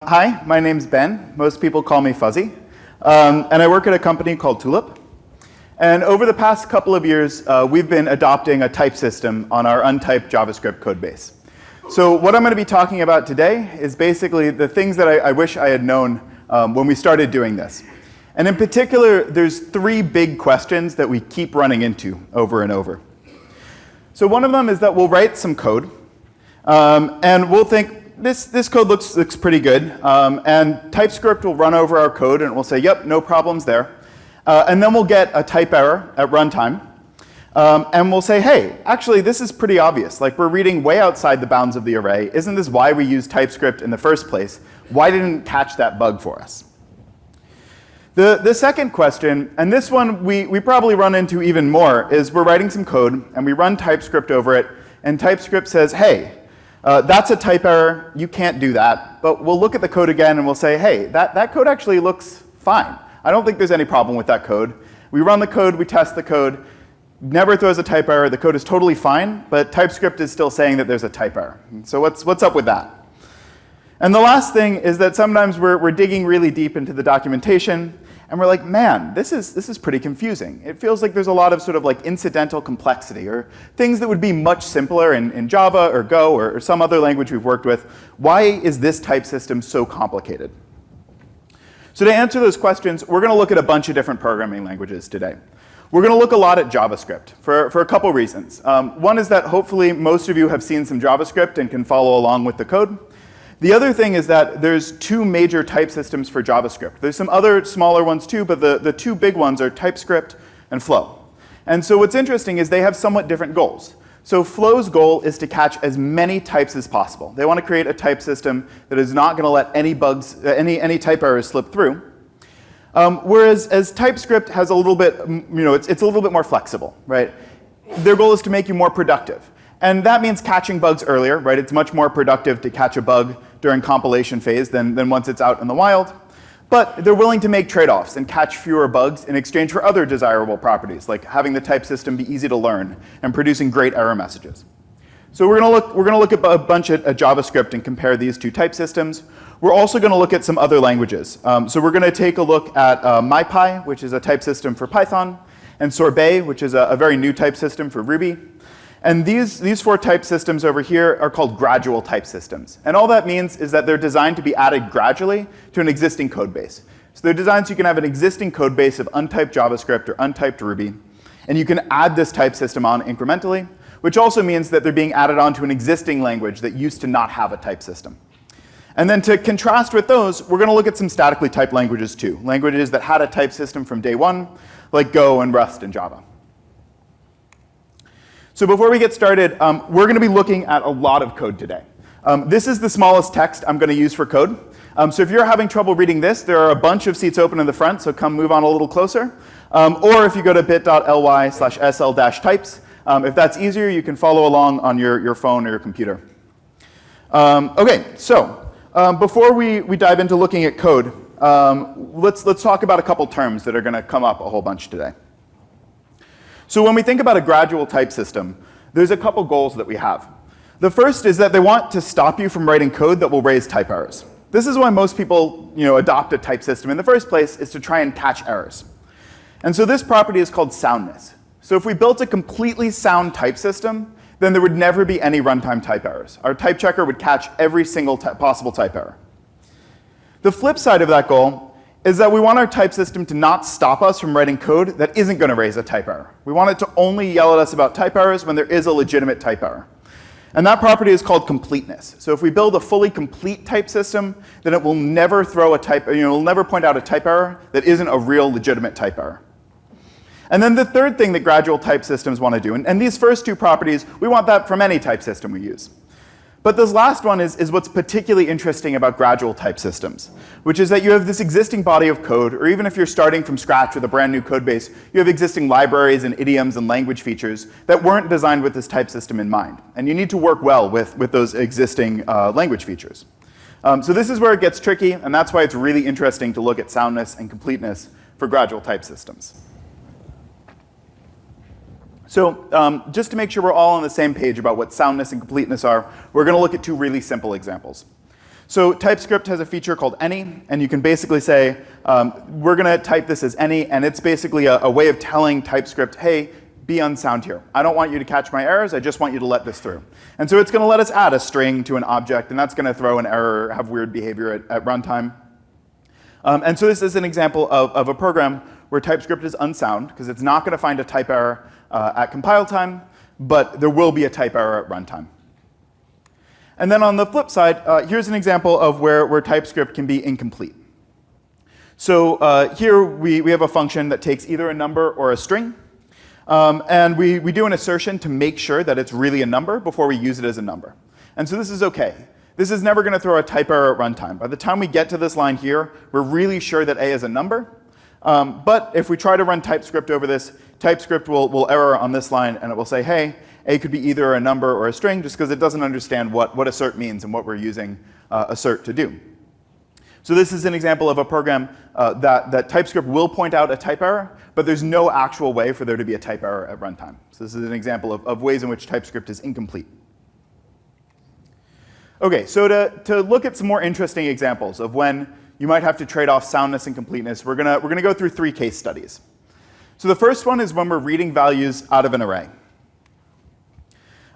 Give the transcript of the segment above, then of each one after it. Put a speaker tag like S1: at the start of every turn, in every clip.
S1: Hi, my name's Ben. Most people call me Fuzzy. And I work at a company called TULIP. And over the past couple of years, we've been adopting a type system on our untyped JavaScript code base. So what I'm going to be talking about today is basically the things that I wish I had known when we started doing this. And in particular, there's three big questions that we keep running into over and over. So one of them is that we'll write some code, and we'll think, this code looks pretty good, and TypeScript will run over our code and it will say, yep, no problems there. And then we'll get a type error at runtime, and we'll say, hey, actually this is pretty obvious. Like, we're reading way outside the bounds of the array. Isn't this why we use TypeScript in the first place? Why didn't it catch that bug for us? The second question, and this one we probably run into even more, is we're writing some code and we run TypeScript over it, and TypeScript says, hey, that's a type error, you can't do that. But we'll look at the code again and we'll say, hey, that code actually looks fine. I don't think there's any problem with that code. We run the code, we test the code, never throws a type error, the code is totally fine, but TypeScript is still saying that there's a type error. So what's up with that? And the last thing is that sometimes we're digging really deep into the documentation, and we're like, man, this is pretty confusing. It feels like there's a lot of sort of like incidental complexity, or things that would be much simpler in Java or Go or some other language we've worked with. Why is this type system so complicated? So to answer those questions, we're going to look at a bunch of different programming languages today. We're going to look a lot at JavaScript for a couple reasons. One is that hopefully most of you have seen some JavaScript and can follow along with the code. The other thing is that there's two major type systems for JavaScript. There's some other smaller ones too, but the two big ones are TypeScript and Flow. And so what's interesting is they have somewhat different goals. So Flow's goal is to catch as many types as possible. They want to create a type system that is not going to let any bugs, any type errors slip through. Whereas as TypeScript has a little bit, it's a little bit more flexible, right? Their goal is to make you more productive. And that means catching bugs earlier, right? It's much more productive to catch a bug during compilation phase than once it's out in the wild. But they're willing to make trade-offs and catch fewer bugs in exchange for other desirable properties, like having the type system be easy to learn and producing great error messages. So we're going to look at a bunch at JavaScript and compare these two type systems. We're also going to look at some other languages. So we're going to take a look at MyPy, which is a type system for Python, and Sorbet, which is a very new type system for Ruby. And these four type systems over here are called gradual type systems. And all that means is that they're designed to be added gradually to an existing code base. So they're designed so you can have an existing code base of untyped JavaScript or untyped Ruby, and you can add this type system on incrementally, which also means that they're being added onto an existing language that used to not have a type system. And then to contrast with those, we're going to look at some statically typed languages too, languages that had a type system from day one, like Go and Rust and Java. So before we get started, we're going to be looking at a lot of code today. This is the smallest text I'm going to use for code. So if you're having trouble reading this, there are a bunch of seats open in the front, so come move on a little closer. Or if you go to bit.ly/sl-types, if that's easier, you can follow along on your phone or your computer. OK, so before we dive into looking at code, let's talk about a couple terms that are going to come up a whole bunch today. So when we think about a gradual type system, there's a couple goals that we have. The first is that they want to stop you from writing code that will raise type errors. This is why most people adopt a type system in the first place, is to try and catch errors. And so this property is called soundness. So if we built a completely sound type system, then there would never be any runtime type errors. Our type checker would catch every single possible type error. The flip side of that goal is that we want our type system to not stop us from writing code that isn't going to raise a type error. We want it to only yell at us about type errors when there is a legitimate type error. And that property is called completeness. So if we build a fully complete type system, then it will never throw a type, it will never point out a type error that isn't a real legitimate type error. And then the third thing that gradual type systems want to do, and these first two properties, we want that from any type system we use. But this last one is what's particularly interesting about gradual type systems, which is that you have this existing body of code, or even if you're starting from scratch with a brand new code base, you have existing libraries and idioms and language features that weren't designed with this type system in mind. And you need to work well with those existing language features. So this is where it gets tricky, and that's why it's really interesting to look at soundness and completeness for gradual type systems. So just to make sure we're all on the same page about what soundness and completeness are, we're going to look at two really simple examples. So TypeScript has a feature called any, and you can basically say, we're going to type this as any, and it's basically a way of telling TypeScript, hey, be unsound here. I don't want you to catch my errors, I just want you to let this through. And so it's going to let us add a string to an object, and that's going to throw an error, have weird behavior at runtime. And so this is an example of a program where TypeScript is unsound, because it's not going to find a type error at compile time, but there will be a type error at runtime. And then on the flip side, here's an example of where TypeScript can be incomplete. So here we have a function that takes either a number or a string. And we do an assertion to make sure that it's really a number before we use it as a number. And so this is OK. This is never going to throw a type error at runtime. By the time we get to this line here, we're really sure that A is a number. But if we try to run TypeScript over this, TypeScript will error on this line, and it will say, hey, A could be either a number or a string, just because it doesn't understand what assert means and what we're using assert to do. So this is an example of a program that TypeScript will point out a type error, but there's no actual way for there to be a type error at runtime. So this is an example of ways in which TypeScript is incomplete. OK, so to look at some more interesting examples of when you might have to trade off soundness and completeness, we're going to go through 3 case studies. So the first one is when we're reading values out of an array.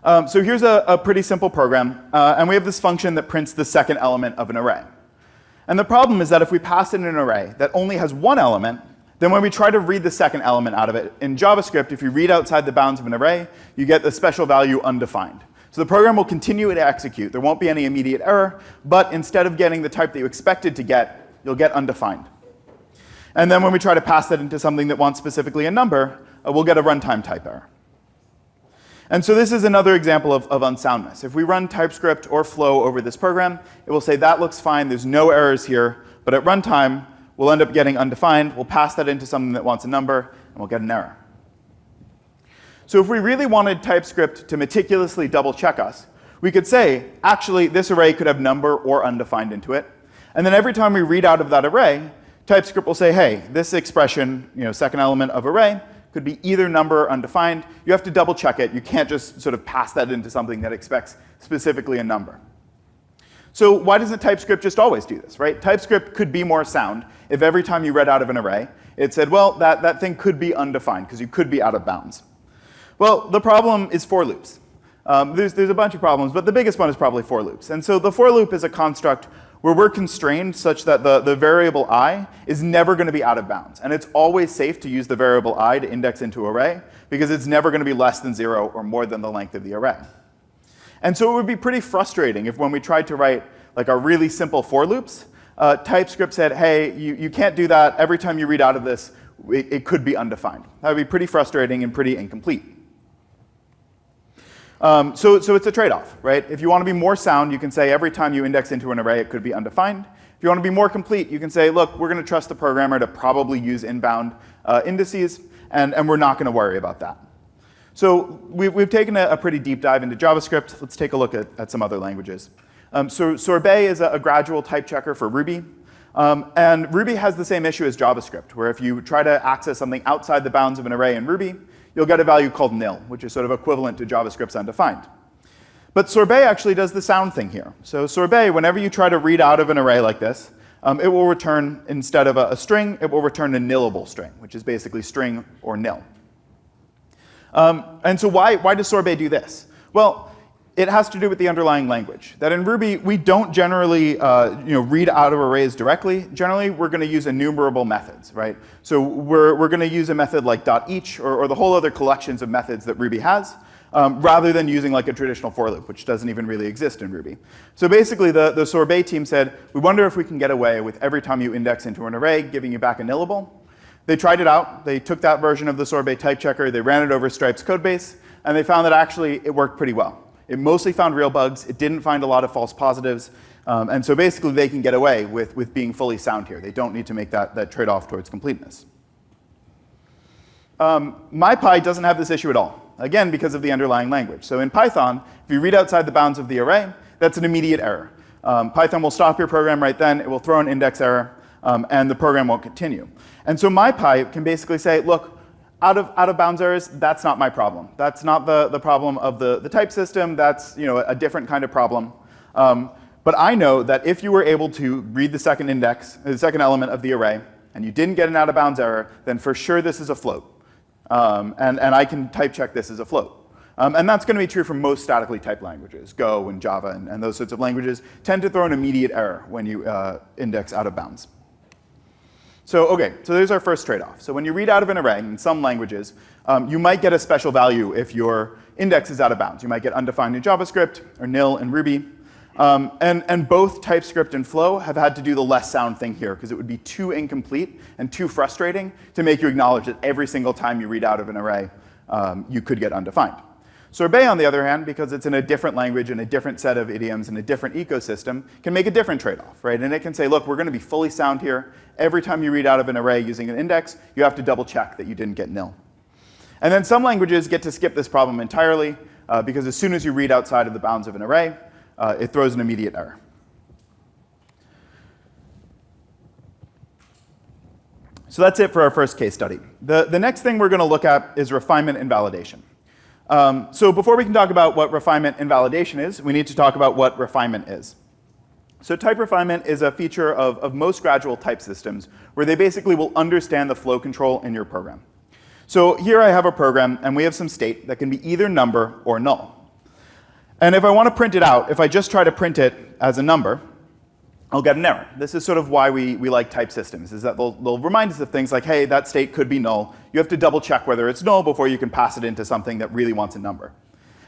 S1: So here's a pretty simple program, and we have this function that prints the second element of an array. And the problem is that if we pass in an array that only has one element, then when we try to read the second element out of it, in JavaScript, if you read outside the bounds of an array, you get the special value undefined. So the program will continue to execute. There won't be any immediate error, but instead of getting the type that you expected to get, you'll get undefined. And then when we try to pass that into something that wants specifically a number, we'll get a runtime type error. And so this is another example of unsoundness. If we run TypeScript or Flow over this program, it will say that looks fine, there's no errors here, but at runtime, we'll end up getting undefined. We'll pass that into something that wants a number, and we'll get an error. So if we really wanted TypeScript to meticulously double check us, we could say, actually, this array could have number or undefined into it. And then every time we read out of that array, TypeScript will say, hey, this expression, second element of array, could be either number or undefined. You have to double check it. You can't just sort of pass that into something that expects specifically a number. So why doesn't TypeScript just always do this, right? TypeScript could be more sound if every time you read out of an array, it said, well, that thing could be undefined, because you could be out of bounds. Well, the problem is for loops. There's a bunch of problems, but the biggest one is probably for loops. And so the for loop is a construct where we're constrained such that the variable I is never going to be out of bounds. And it's always safe to use the variable I to index into an array, because it's never going to be less than 0 or more than the length of the array. And so it would be pretty frustrating if when we tried to write like our really simple for loops, TypeScript said, hey, you can't do that. Every time you read out of this, it could be undefined. That would be pretty frustrating and pretty incomplete. So it's a trade-off, right? If you want to be more sound, you can say every time you index into an array, it could be undefined. If you want to be more complete, you can say, look, we're going to trust the programmer to probably use inbound indices, and we're not going to worry about that. So we've taken a pretty deep dive into JavaScript. Let's take a look at some other languages. So Sorbet is a gradual type checker for Ruby. And Ruby has the same issue as JavaScript, where if you try to access something outside the bounds of an array in Ruby, you'll get a value called nil, which is sort of equivalent to JavaScript's undefined. But Sorbet actually does the sound thing here. So Sorbet, whenever you try to read out of an array like this, it will return, instead of a string, it will return a nillable string, which is basically string or nil. And so why does Sorbet do this? Well, it has to do with the underlying language. That in Ruby, we don't generally read out of arrays directly. Generally, we're going to use enumerable methods, right? So we're going to use a method like .each or the whole other collections of methods that Ruby has, rather than using like a traditional for loop, which doesn't even really exist in Ruby. So basically, the Sorbet team said, we wonder if we can get away with every time you index into an array, giving you back a nillable. They tried it out. They took that version of the Sorbet type checker, they ran it over Stripe's code base, and they found that actually it worked pretty well. It mostly found real bugs. It didn't find a lot of false positives. And so basically, they can get away with being fully sound here. They don't need to make that trade-off towards completeness. MyPy doesn't have this issue at all, again, because of the underlying language. So in Python, if you read outside the bounds of the array, that's an immediate error. Python will stop your program right then. It will throw an index error, and the program won't continue. And so MyPy can basically say, look, out of bounds errors, that's not my problem. That's not the problem of the type system. That's a different kind of problem. But I know that if you were able to read the second index, the second element of the array, and you didn't get an out-of-bounds error, then for sure this is a float. And I can type check this as a float. And that's going to be true for most statically typed languages. Go and Java and those sorts of languages tend to throw an immediate error when you index out of bounds. So OK, so there's our first trade-off. So when you read out of an array in some languages, you might get a special value if your index is out of bounds. You might get undefined in JavaScript or nil in Ruby. And both TypeScript and Flow have had to do the less sound thing here, because it would be too incomplete and too frustrating to make you acknowledge that every single time you read out of an array, you could get undefined. Sorbet, on the other hand, because it's in a different language and a different set of idioms and a different ecosystem, can make a different trade-off, right? And it can say, look, we're going to be fully sound here. Every time you read out of an array using an index, you have to double check that you didn't get nil. And then some languages get to skip this problem entirely, because as soon as you read outside of the bounds of an array, it throws an immediate error. So that's it for our first case study. The next thing we're going to look at is refinement invalidation. So before we can talk about what refinement invalidation is, we need to talk about what refinement is. So type refinement is a feature of most gradual type systems where they basically will understand the flow control in your program. So here I have a program, and we have some state that can be either number or null. And if I want to print it out, if I just try to print it as a number, I'll get an error. This is sort of why we like type systems, is that they'll remind us of things like, hey, that state could be null. You have to double check whether it's null before you can pass it into something that really wants a number.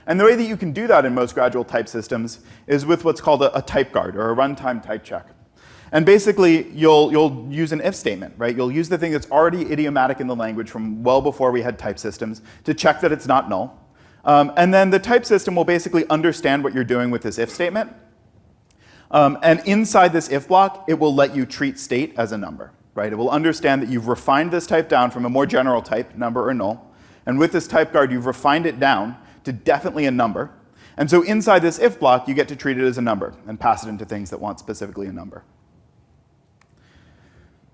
S1: And the way that you can do that in most gradual type systems is with what's called a type guard, or a runtime type check. And basically, you'll use an if statement, right? You'll use the thing that's already idiomatic in the language from well before we had type systems to check that it's not null. And then the type system will basically understand what you're doing with this if statement. And inside this if block, it will let you treat state as a number, right? It will understand that you've refined this type down from a more general type, number or null. And with this type guard, you've refined it down to definitely a number. And so inside this if block, you get to treat it as a number and pass it into things that want specifically a number.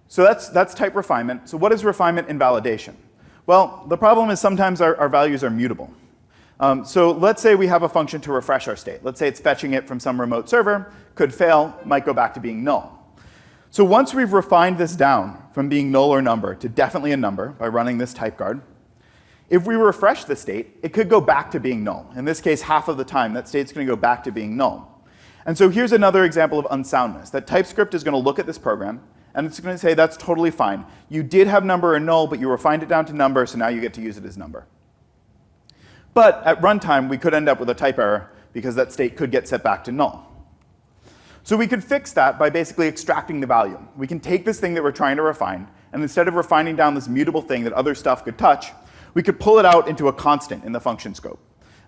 S1: So that's type refinement. So what is refinement invalidation? Well, the problem is sometimes our values are mutable. So let's say we have a function to refresh our state. Let's say it's fetching it from some remote server, could fail, might go back to being null. So once we've refined this down from being null or number to definitely a number by running this type guard, if we refresh the state, it could go back to being null. In this case, half of the time, that state's going to go back to being null. And so here's another example of unsoundness, that TypeScript is going to look at this program, and it's going to say, that's totally fine. You did have number or null, but you refined it down to number, so now you get to use it as number. But at runtime, we could end up with a type error, because that state could get set back to null. So we could fix that by basically extracting the value. We can take this thing that we're trying to refine, and instead of refining down this mutable thing that other stuff could touch, we could pull it out into a constant in the function scope.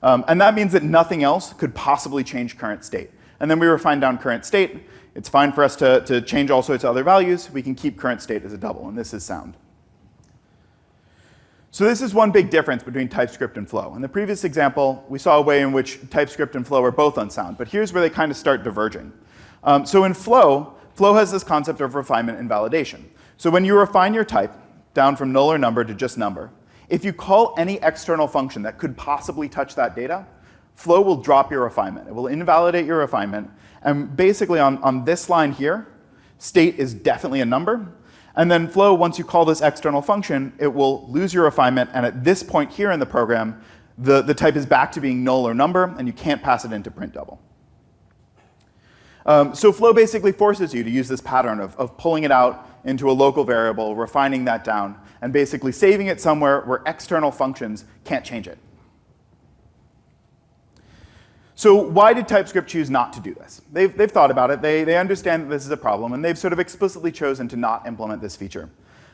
S1: And that means that nothing else could possibly change current state. And then we refine down current state. It's fine for us to change all sorts of other values. We can keep current state as a double, and this is sound. So this is one big difference between TypeScript and Flow. In the previous example, we saw a way in which TypeScript and Flow are both unsound. But here's where they kind of start diverging. So in Flow has this concept of refinement invalidation. So when you refine your type down from null or number to just number, if you call any external function that could possibly touch that data, Flow will drop your refinement. It will invalidate your refinement. And basically on this line here, state is definitely a number. And then Flow, once you call this external function, it will lose your refinement. And at this point here in the program, the type is back to being null or number, and you can't pass it into print double. So Flow basically forces you to use this pattern of pulling it out into a local variable, refining that down, and basically saving it somewhere where external functions can't change it. So why did TypeScript choose not to do this? They've thought about it. They understand that this is a problem, and they've sort of explicitly chosen to not implement this feature.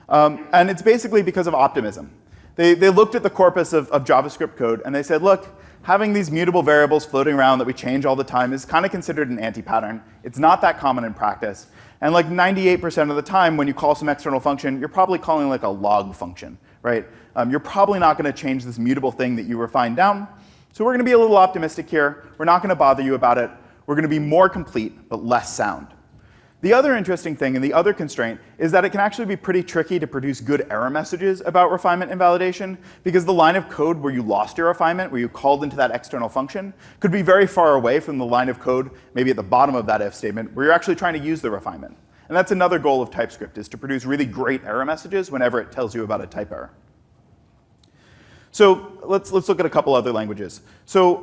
S1: And it's basically because of optimism. They looked at the corpus of JavaScript code, and they said, look, having these mutable variables floating around that we change all the time is kind of considered an anti-pattern. It's not that common in practice. And like 98% of the time, when you call some external function, you're probably calling like a log function, right? You're probably not going to change this mutable thing that you refined down. So we're going to be a little optimistic here. We're not going to bother you about it. We're going to be more complete, but less sound. The other interesting thing and the other constraint is that it can actually be pretty tricky to produce good error messages about refinement invalidation, because the line of code where you lost your refinement, where you called into that external function, could be very far away from the line of code, maybe at the bottom of that if statement, where you're actually trying to use the refinement. And that's another goal of TypeScript, is to produce really great error messages whenever it tells you about a type error. So let's look at a couple other languages. So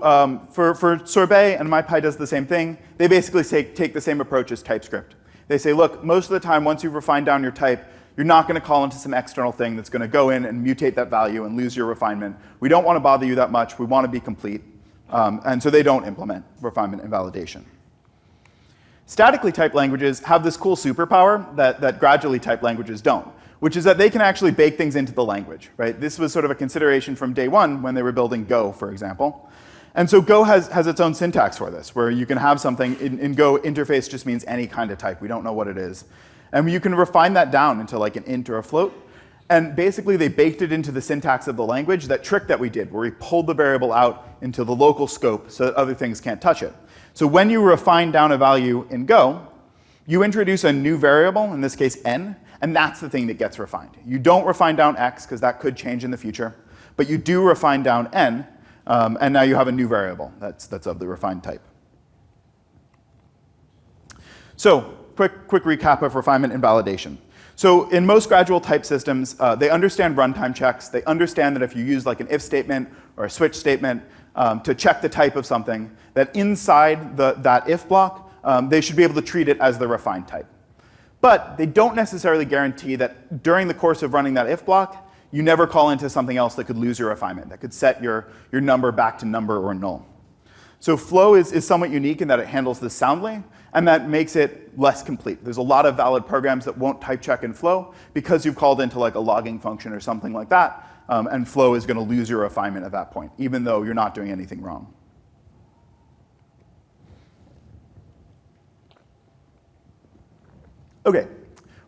S1: for Sorbet, and MyPy does the same thing, they basically take the same approach as TypeScript. They say, look, most of the time, once you've refined down your type, you're not going to call into some external thing that's going to go in and mutate that value and lose your refinement. We don't want to bother you that much. We want to be complete. And so they don't implement refinement invalidation. Statically typed languages have this cool superpower that gradually typed languages don't, which is that they can actually bake things into the language, right? This was sort of a consideration from day one when they were building Go, for example. And so Go has its own syntax for this, where you can have something in Go, interface just means any kind of type. We don't know what it is. And you can refine that down into like an int or a float. And basically, they baked it into the syntax of the language, that trick that we did, where we pulled the variable out into the local scope so that other things can't touch it. So when you refine down a value in Go, you introduce a new variable, in this case n, and that's the thing that gets refined. You don't refine down x, because that could change in the future. But you do refine down n, and now you have a new variable that's of the refined type. So quick recap of refinement invalidation. So in most gradual type systems, they understand runtime checks. They understand that if you use like an if statement or a switch statement to check the type of something, that inside that if block, they should be able to treat it as the refined type. But they don't necessarily guarantee that during the course of running that if block, you never call into something else that could lose your refinement, that could set your number back to number or null. So Flow is somewhat unique in that it handles this soundly, and that makes it less complete. There's a lot of valid programs that won't type check in Flow because you've called into like a logging function or something like that, and Flow is going to lose your refinement at that point, even though you're not doing anything wrong. OK.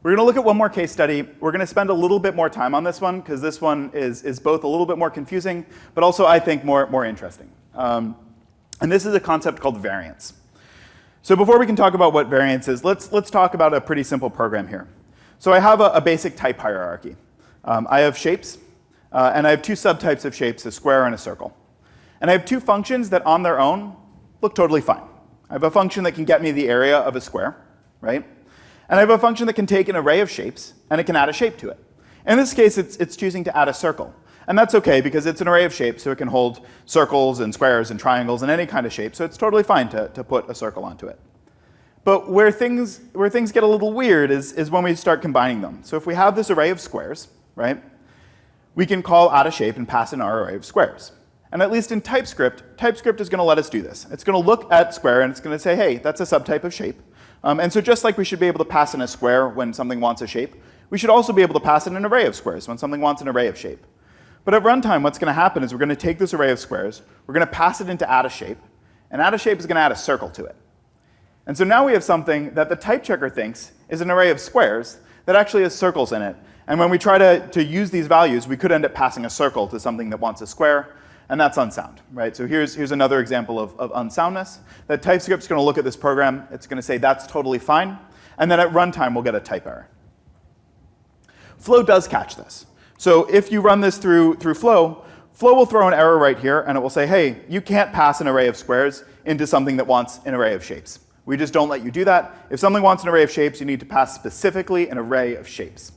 S1: We're going to look at one more case study. We're going to spend a little bit more time on this one, because this one is both a little bit more confusing, but also, I think, more interesting. And this is a concept called variance. So before we can talk about what variance is, let's talk about a pretty simple program here. So I have a basic type hierarchy. I have shapes, and I have two subtypes of shapes, a square and a circle. And I have two functions that on their own look totally fine. I have a function that can get me the area of a square, right? And I have a function that can take an array of shapes, and it can add a shape to it. In this case, it's choosing to add a circle. And that's OK, because it's an array of shapes, so it can hold circles and squares and triangles and any kind of shape. So it's totally fine to put a circle onto it. But where things get a little weird is when we start combining them. So if we have this array of squares, right, we can call add a shape and pass in our array of squares. And at least in TypeScript, TypeScript is going to let us do this. It's going to look at square, and it's going to say, hey, that's a subtype of shape. And so just like we should be able to pass in a square when something wants a shape, we should also be able to pass in an array of squares when something wants an array of shape. But at runtime, what's going to happen is we're going to take this array of squares, we're going to pass it into add a shape, and add a shape is going to add a circle to it. And so now we have something that the type checker thinks is an array of squares that actually has circles in it. And when we try to use these values, we could end up passing a circle to something that wants a square, and that's unsound, right? So here's another example of unsoundness. That TypeScript's going to look at this program. It's going to say that's totally fine. And then at runtime, we'll get a type error. Flow does catch this. So if you run this through Flow, Flow will throw an error right here, and it will say, hey, you can't pass an array of squares into something that wants an array of shapes. We just don't let you do that. If something wants an array of shapes, you need to pass specifically an array of shapes.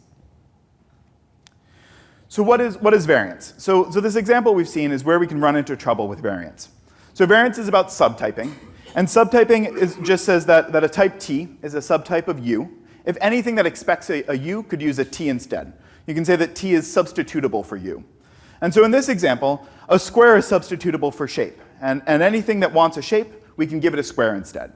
S1: So what is variance? So this example we've seen is where we can run into trouble with variance. So variance is about subtyping. And subtyping just says that a type T is a subtype of U. If anything that expects a U could use a T instead. You can say that T is substitutable for U. And so in this example, a square is substitutable for shape. And anything that wants a shape, we can give it a square instead.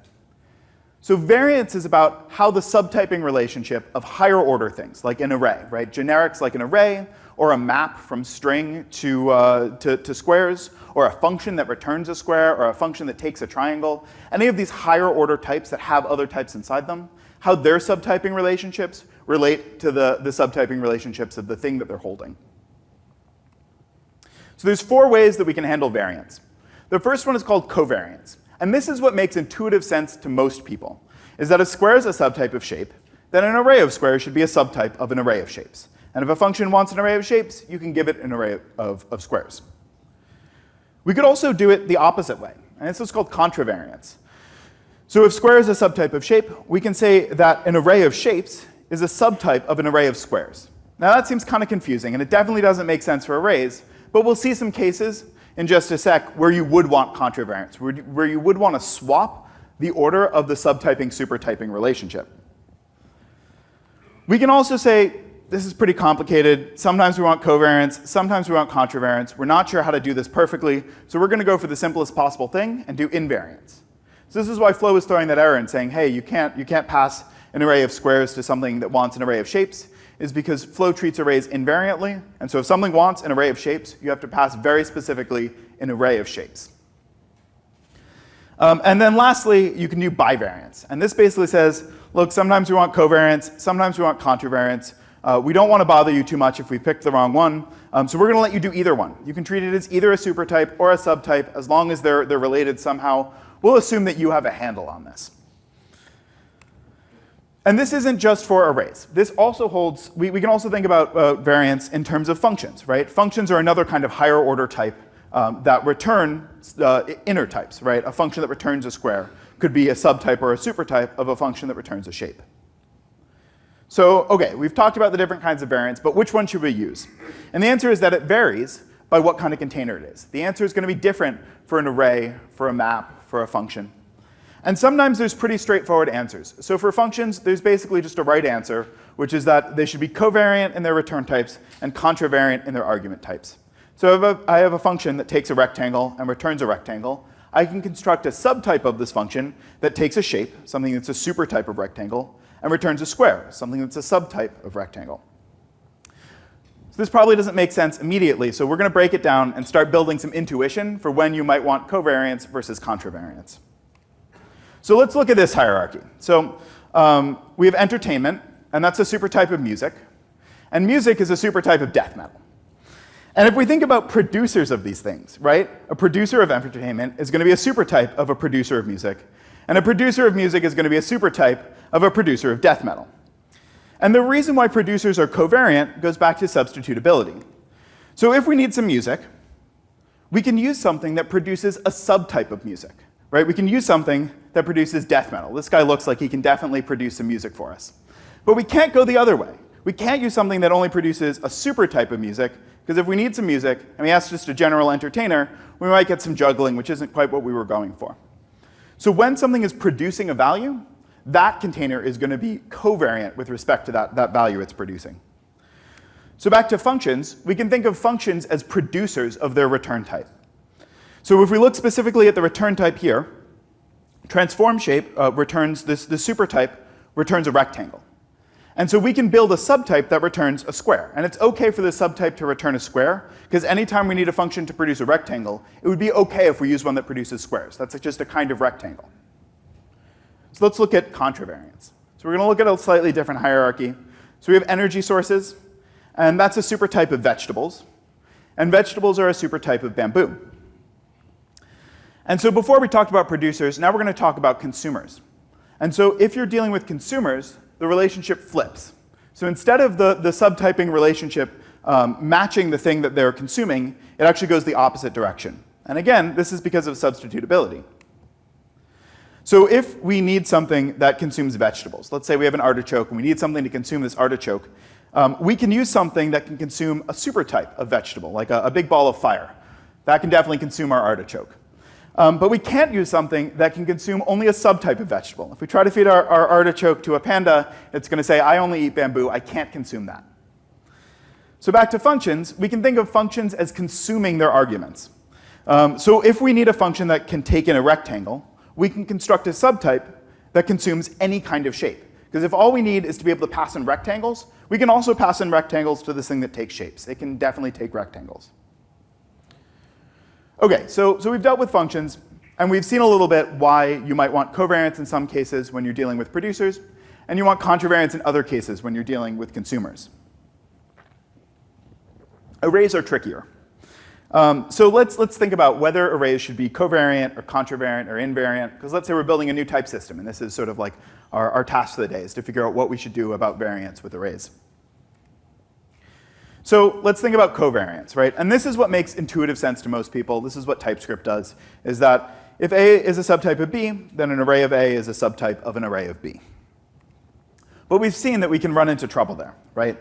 S1: So variance is about how the subtyping relationship of higher order things, like an array, right? Generics like an array, or a map from string to squares, or a function that returns a square, or a function that takes a triangle. Any of these higher order types that have other types inside them, how their subtyping relationships relate to the subtyping relationships of the thing that they're holding. So there's 4 ways that we can handle variance. The first one is called covariance. And this is what makes intuitive sense to most people. is that a square is a subtype of shape, then an array of squares should be a subtype of an array of shapes. And if a function wants an array of shapes, you can give it an array of squares. We could also do it the opposite way, and this is called contravariance. So if square is a subtype of shape, we can say that an array of shapes is a subtype of an array of squares. Now that seems kind of confusing, and it definitely doesn't make sense for arrays, but we'll see some cases in just a sec where you would want contravariance, where you would want to swap the order of the subtyping supertyping relationship. We can also say, this is pretty complicated. Sometimes we want covariance, sometimes we want contravariance. We're not sure how to do this perfectly, so we're going to go for the simplest possible thing and do invariance. So this is why Flow is throwing that error and saying, hey, you can't pass an array of squares to something that wants an array of shapes, is because Flow treats arrays invariantly, and so if something wants an array of shapes, you have to pass very specifically an array of shapes. And then lastly, you can do bivariance. And this basically says, look, sometimes we want covariance, sometimes we want contravariance. We don't want to bother you too much if we picked the wrong one, so we're going to let you do either one. You can treat it as either a supertype or a subtype, as long as they're related somehow. We'll assume that you have a handle on this. And this isn't just for arrays. This also holds, we can also think about variance in terms of functions, right? Functions are another kind of higher order type that return inner types, right? A function that returns a square could be a subtype or a supertype of a function that returns a shape. So, okay, we've talked about the different kinds of variance, but which one should we use? And the answer is that it varies by what kind of container it is. The answer is going to be different for an array, for a map, for a function. And sometimes there's pretty straightforward answers. So for functions, there's basically just a right answer, which is that they should be covariant in their return types and contravariant in their argument types. So if I have a function that takes a rectangle and returns a rectangle, I can construct a subtype of this function that takes a shape, something that's a supertype of rectangle, and returns a square, something that's a subtype of rectangle. So this probably doesn't make sense immediately, so we're going to break it down and start building some intuition for when you might want covariance versus contravariance. So let's look at this hierarchy. So we have entertainment, and that's a supertype of music. And music is a supertype of death metal. And if we think about producers of these things, right? A producer of entertainment is going to be a supertype of a producer of music. And a producer of music is going to be a supertype of a producer of death metal. And the reason why producers are covariant goes back to substitutability. So if we need some music, we can use something that produces a subtype of music, right? We can use something that produces death metal. This guy looks like he can definitely produce some music for us. But we can't go the other way. We can't use something that only produces a supertype of music, because if we need some music, and we ask just a general entertainer, we might get some juggling, which isn't quite what we were going for. So when something is producing a value, that container is going to be covariant with respect to that value it's producing. So back to functions, we can think of functions as producers of their return type. So if we look specifically at the return type here, transform shape returns the supertype returns a rectangle. And so we can build a subtype that returns a square. And it's OK for the subtype to return a square, because anytime we need a function to produce a rectangle, it would be OK if we use one that produces squares. That's just a kind of rectangle. So let's look at contravariance. So we're going to look at a slightly different hierarchy. So we have energy sources, and that's a supertype of vegetables. And vegetables are a supertype of bamboo. And so before we talked about producers, now we're going to talk about consumers. And so if you're dealing with consumers, the relationship flips. So instead of the subtyping relationship matching the thing that they're consuming, it actually goes the opposite direction. And again, this is because of substitutability. So if we need something that consumes vegetables, let's say we have an artichoke and we need something to consume this artichoke, we can use something that can consume a supertype of vegetable, like a big ball of fire. That can definitely consume our artichoke. But we can't use something that can consume only a subtype of vegetable. If we try to feed our artichoke to a panda, it's going to say, I only eat bamboo, I can't consume that. So back to functions, we can think of functions as consuming their arguments. So if we need a function that can take in a rectangle, we can construct a subtype that consumes any kind of shape. Because if all we need is to be able to pass in rectangles, we can also pass in rectangles to this thing that takes shapes. It can definitely take rectangles. OK, so we've dealt with functions, and we've seen a little bit why you might want covariance in some cases when you're dealing with producers, and you want contravariance in other cases when you're dealing with consumers. Arrays are trickier. So let's think about whether arrays should be covariant or contravariant or invariant, because let's say we're building a new type system, and this is sort of like our task for the day, is to figure out what we should do about variance with arrays. So let's think about covariance, right? And this is what makes intuitive sense to most people. This is what TypeScript does, is that if A is a subtype of B, then an array of A is a subtype of an array of B. But we've seen that we can run into trouble there, right?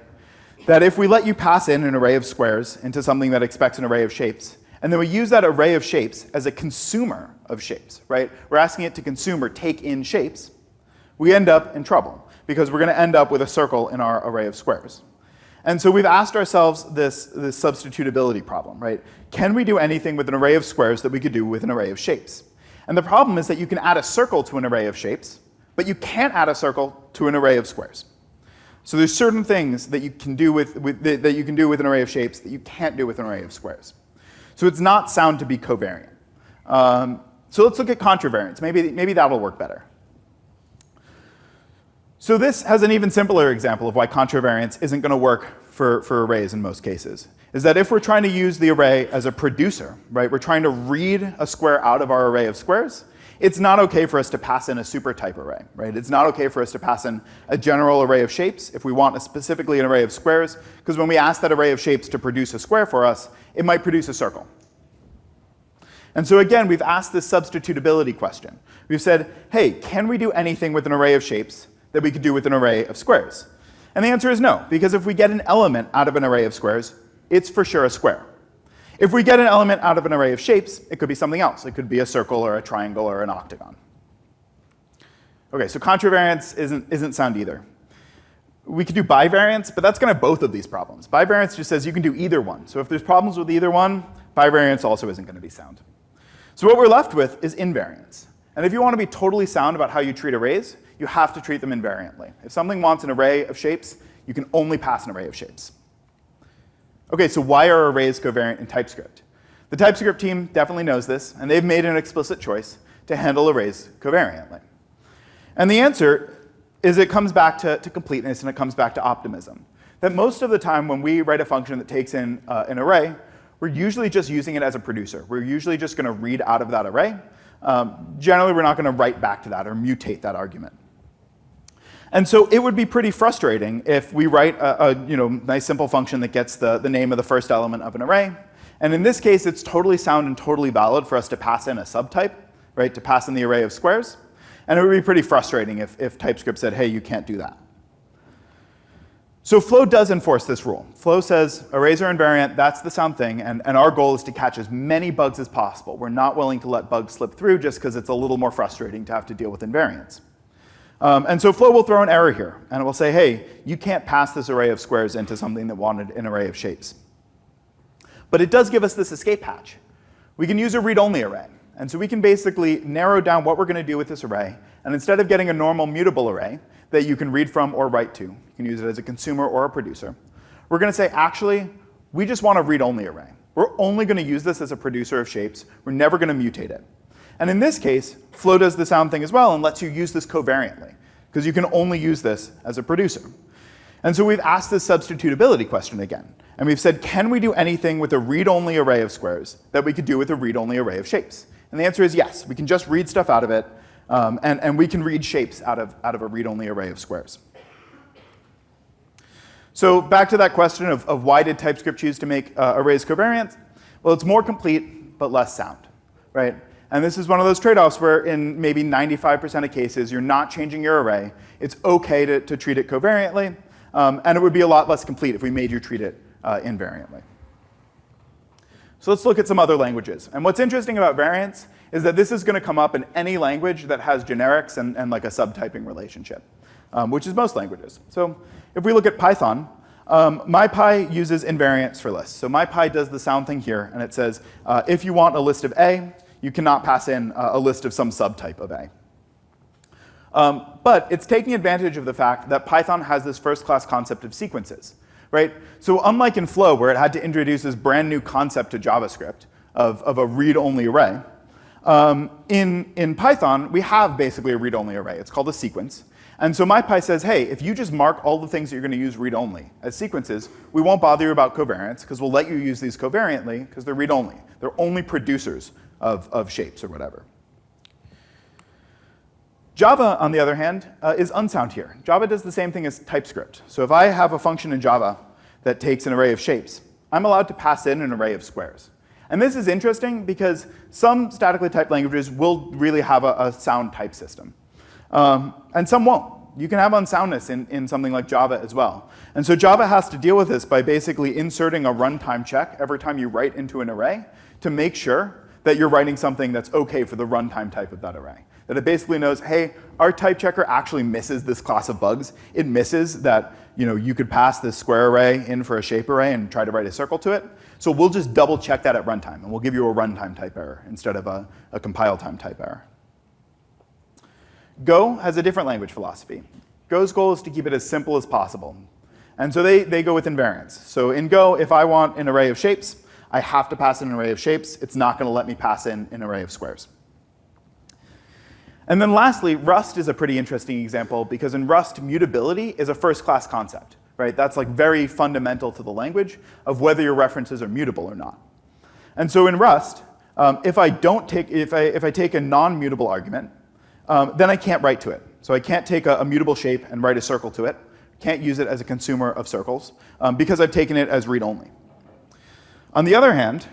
S1: That if we let you pass in an array of squares into something that expects an array of shapes, and then we use that array of shapes as a consumer of shapes, right? We're asking it to consume or take in shapes. We end up in trouble, because we're going to end up with a circle in our array of squares. And so we've asked ourselves this substitutability problem, right? Can we do anything with an array of squares that we could do with an array of shapes? And the problem is that you can add a circle to an array of shapes, but you can't add a circle to an array of squares. So there's certain things that you can do with an array of shapes that you can't do with an array of squares. So it's not sound to be covariant. So let's look at contravariance. Maybe that'll work better. So this has an even simpler example of why contravariance isn't going to work for arrays in most cases, is that if we're trying to use the array as a producer, right, we're trying to read a square out of our array of squares, it's not okay for us to pass in a supertype array, right? It's not okay for us to pass in a general array of shapes if we want specifically an array of squares, because when we ask that array of shapes to produce a square for us, it might produce a circle. And so again, we've asked this substitutability question. We've said, hey, can we do anything with an array of shapes that we could do with an array of squares? And the answer is no, because if we get an element out of an array of squares, it's for sure a square. If we get an element out of an array of shapes, it could be something else. It could be a circle or a triangle or an octagon. Okay, so contravariance isn't sound either. We could do bivariance, but that's going to have both of these problems. Bivariance just says you can do either one. So if there's problems with either one, bivariance also isn't going to be sound. So what we're left with is invariance. And if you want to be totally sound about how you treat arrays, you have to treat them invariantly. If something wants an array of shapes, you can only pass an array of shapes. Okay, so why are arrays covariant in TypeScript? The TypeScript team definitely knows this, and they've made an explicit choice to handle arrays covariantly. And the answer is it comes back to completeness, and it comes back to optimism. That most of the time when we write a function that takes in an array, we're usually just using it as a producer. We're usually just going to read out of that array. Generally, we're not going to write back to that or mutate that argument. And so it would be pretty frustrating if we write a nice simple function that gets the name of the first element of an array. And in this case, it's totally sound and totally valid for us to pass in a subtype, right, to pass in the array of squares. And it would be pretty frustrating if TypeScript said, hey, you can't do that. So Flow does enforce this rule. Flow says arrays are invariant, that's the sound thing, and our goal is to catch as many bugs as possible. We're not willing to let bugs slip through just because it's a little more frustrating to have to deal with invariance. And so Flow will throw an error here, and it will say, hey, you can't pass this array of squares into something that wanted an array of shapes. But it does give us this escape hatch. We can use a read-only array. And so we can basically narrow down what we're going to do with this array. And instead of getting a normal mutable array that you can read from or write to, you can use it as a consumer or a producer, we're going to say, actually, we just want a read-only array. We're only going to use this as a producer of shapes. We're never going to mutate it. And in this case, Flow does the sound thing as well and lets you use this covariantly, because you can only use this as a producer. And so we've asked this substitutability question again. And we've said, can we do anything with a read-only array of squares that we could do with a read-only array of shapes? And the answer is yes. We can just read stuff out of it, and we can read shapes out of a read-only array of squares. So back to that question of why did TypeScript choose to make arrays covariant? Well, it's more complete, but less sound, right? And this is one of those trade-offs where in maybe 95% of cases, you're not changing your array. It's OK to treat it covariantly. And it would be a lot less complete if we made you treat it invariantly. So let's look at some other languages. And what's interesting about variance is that this is going to come up in any language that has generics and like a subtyping relationship, which is most languages. So if we look at Python, MyPy uses invariance for lists. So MyPy does the sound thing here, and it says, if you want a list of A, you cannot pass in a list of some subtype of A. But it's taking advantage of the fact that Python has this first-class concept of sequences, right? So unlike in Flow, where it had to introduce this brand new concept to JavaScript of a read-only array, in Python, we have basically a read-only array. It's called a sequence. And so MyPy says, hey, if you just mark all the things that you're going to use read-only as sequences, we won't bother you about covariance, because we'll let you use these covariantly, because they're read-only. They're only producers of shapes or whatever. Java, on the other hand, is unsound here. Java does the same thing as TypeScript. So if I have a function in Java that takes an array of shapes, I'm allowed to pass in an array of squares. And this is interesting because some statically typed languages will really have a sound type system. And some won't. You can have unsoundness in something like Java as well. And so Java has to deal with this by basically inserting a runtime check every time you write into an array to make sure that you're writing something that's OK for the runtime type of that array. That it basically knows, hey, our type checker actually misses this class of bugs. It misses that you could pass this square array in for a shape array and try to write a circle to it. So we'll just double check that at runtime, and we'll give you a runtime type error instead of a compile time type error. Go has a different language philosophy. Go's goal is to keep it as simple as possible. And so they go with invariance. So in Go, if I want an array of shapes, I have to pass in an array of shapes. It's not going to let me pass in an array of squares. And then lastly, Rust is a pretty interesting example, because in Rust, mutability is a first-class concept. Right? That's like very fundamental to the language of whether your references are mutable or not. And so in Rust, if I take a non-mutable argument, then I can't write to it. So I can't take a mutable shape and write a circle to it. Can't use it as a consumer of circles, because I've taken it as read-only. On the other hand,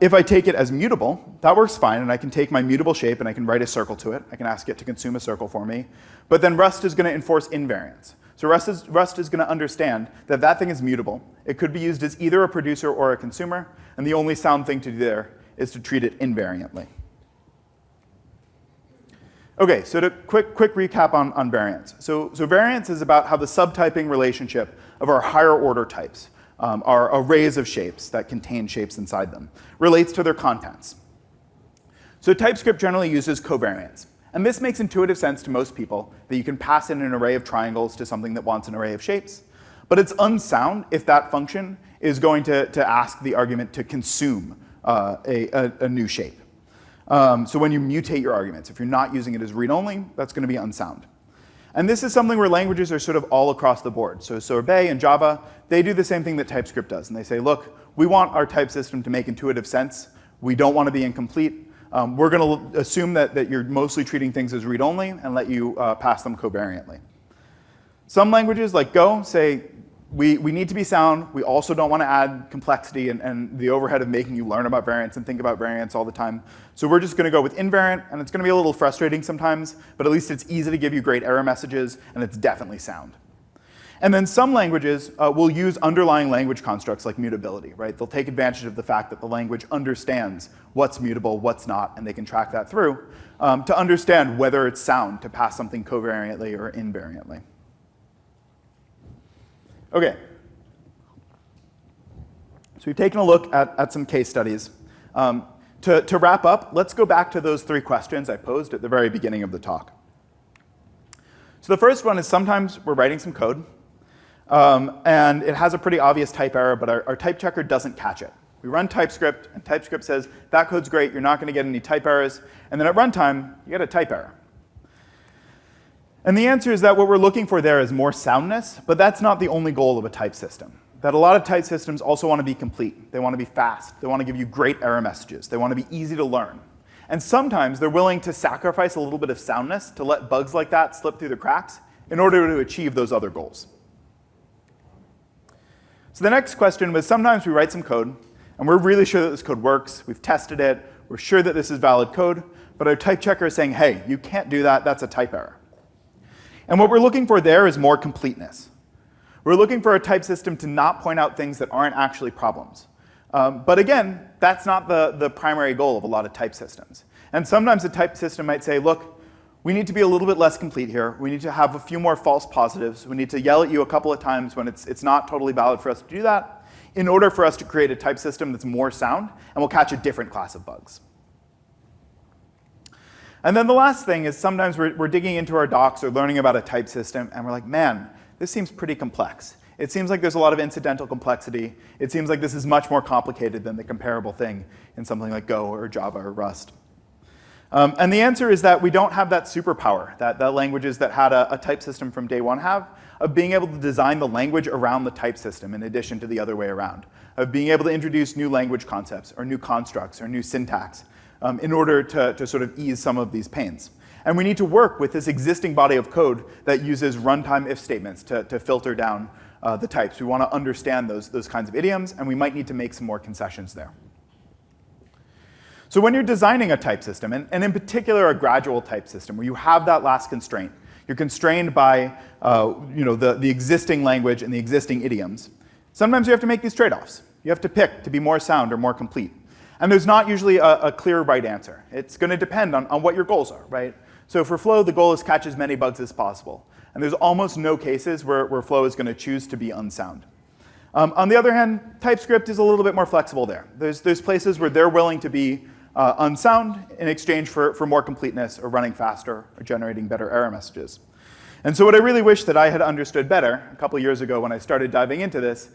S1: if I take it as mutable, that works fine, and I can take my mutable shape and I can write a circle to it. I can ask it to consume a circle for me. But then Rust is going to enforce invariance. So Rust is going to understand that that thing is mutable. It could be used as either a producer or a consumer, and the only sound thing to do there is to treat it invariantly. OK, so to quick recap on variance. So variance is about how the subtyping relationship of our higher order types, our arrays of shapes that contain shapes inside them, relates to their contents. So TypeScript generally uses covariance. And this makes intuitive sense to most people, that you can pass in an array of triangles to something that wants an array of shapes. But it's unsound if that function is going to ask the argument to consume a new shape. So when you mutate your arguments, if you're not using it as read-only, that's going to be unsound. And this is something where languages are sort of all across the board. So Sorbet and Java, they do the same thing that TypeScript does. And they say, look, we want our type system to make intuitive sense. We don't want to be incomplete. We're going to assume that you're mostly treating things as read-only and let you pass them covariantly. Some languages, like Go, say we need to be sound. We also don't want to add complexity and the overhead of making you learn about variance and think about variance all the time. So we're just going to go with invariant, and it's going to be a little frustrating sometimes, but at least it's easy to give you great error messages, and it's definitely sound. And then some languages will use underlying language constructs like mutability, right? They'll take advantage of the fact that the language understands what's mutable, what's not, and they can track that through to understand whether it's sound to pass something covariantly or invariantly. OK. So we've taken a look at some case studies. To wrap up, let's go back to those 3 questions I posed at the very beginning of the talk. So the first one is sometimes we're writing some code, and it has a pretty obvious type error, but our type checker doesn't catch it. We run TypeScript, and TypeScript says, that code's great, you're not going to get any type errors. And then at runtime, you get a type error. And the answer is that what we're looking for there is more soundness, but that's not the only goal of a type system. That a lot of type systems also want to be complete. They want to be fast. They want to give you great error messages. They want to be easy to learn. And sometimes they're willing to sacrifice a little bit of soundness to let bugs like that slip through the cracks in order to achieve those other goals. So the next question was, sometimes we write some code, and we're really sure that this code works. We've tested it. We're sure that this is valid code. But our type checker is saying, hey, you can't do that. That's a type error. And what we're looking for there is more completeness. We're looking for a type system to not point out things that aren't actually problems. But again, that's not the primary goal of a lot of type systems. And sometimes a type system might say, look, we need to be a little bit less complete here. We need to have a few more false positives. We need to yell at you a couple of times when it's not totally valid for us to do that in order for us to create a type system that's more sound and will catch a different class of bugs. And then the last thing is sometimes we're digging into our docs or learning about a type system, and we're like, man, this seems pretty complex. It seems like there's a lot of incidental complexity. It seems like this is much more complicated than the comparable thing in something like Go or Java or Rust. And the answer is that we don't have that superpower that languages that had a type system from day one have, of being able to design the language around the type system in addition to the other way around, of being able to introduce new language concepts or new constructs or new syntax in order to sort of ease some of these pains. And we need to work with this existing body of code that uses runtime if statements to filter down the types. We want to understand those kinds of idioms, and we might need to make some more concessions there. So when you're designing a type system, and in particular a gradual type system, where you have that last constraint, you're constrained by the existing language and the existing idioms, sometimes you have to make these trade-offs. You have to pick to be more sound or more complete. And there's not usually a clear right answer. It's going to depend on what your goals are, right? So for Flow, the goal is catch as many bugs as possible. And there's almost no cases where Flow is going to choose to be unsound. On the other hand, TypeScript is a little bit more flexible there. There's places where they're willing to be unsound in exchange for more completeness or running faster or generating better error messages. And so what I really wish that I had understood better a couple years ago when I started diving into this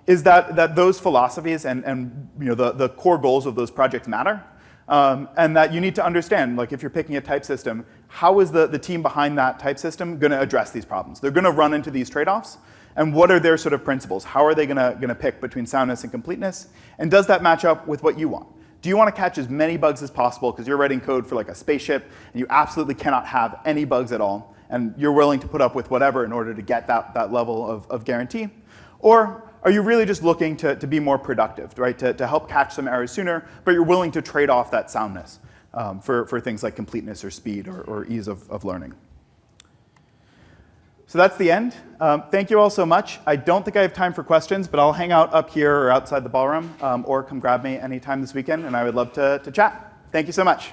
S1: is that those philosophies and the core goals of those projects matter. And that you need to understand, like if you're picking a type system, how is the team behind that type system going to address these problems? They're going to run into these trade-offs. And what are their sort of principles? How are they going to pick between soundness and completeness? And does that match up with what you want? Do you want to catch as many bugs as possible because you're writing code for like a spaceship and you absolutely cannot have any bugs at all, and you're willing to put up with whatever in order to get that level of guarantee? Or are you really just looking to be more productive, right? To help catch some errors sooner, but you're willing to trade off that soundness for things like completeness or speed or ease of learning? So that's the end. Thank you all so much. I don't think I have time for questions, but I'll hang out up here or outside the ballroom, or come grab me anytime this weekend, and I would love to chat. Thank you so much.